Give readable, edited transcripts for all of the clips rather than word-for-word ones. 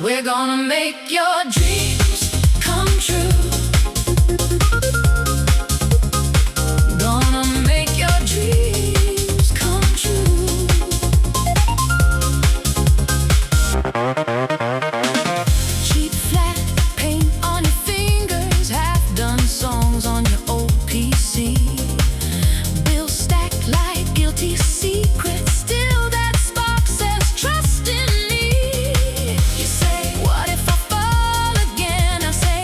We're gonna make your dreams come true. Gonna make your dreams come true. Cheap flat paint on your fingers, half-done songs on your old PC. Bills stacked like guilty secrets. Still that spark says trust in me. You say, what if I fall again? I say,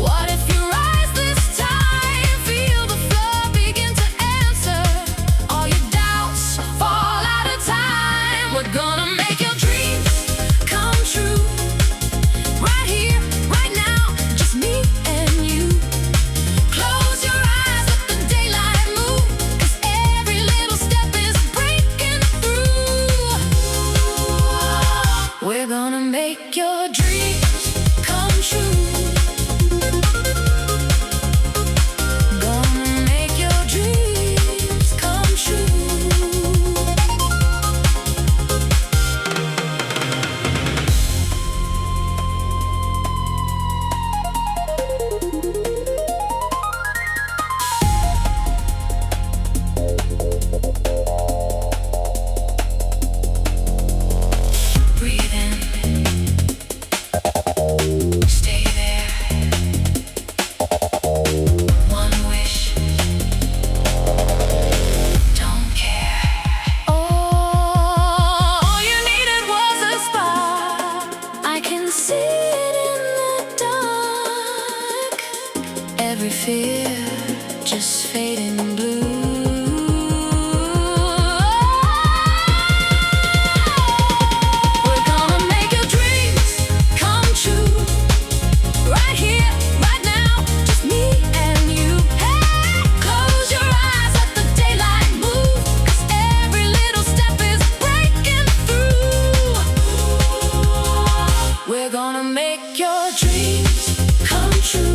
what if you rise this time? Feel the floor begin to answer. All your doubts fall out of time. We're gonna make your dreams come true. Right here, right now, just me and you. Close your eyes, let the daylight move, 'cause every little step is breaking through. We're gonna make your dreams come true. Gonna make your dreams come true. Breathe in, stay there. One wish, don't care. All you needed was a spark. I can see it in the dark. Every fear just fading blue. We're gonna make your dreams come true. Right here, right now, just me and you. Hey, close your eyes, let the daylight move, 'cause every little step is breaking through. We're gonna make your dreams come true.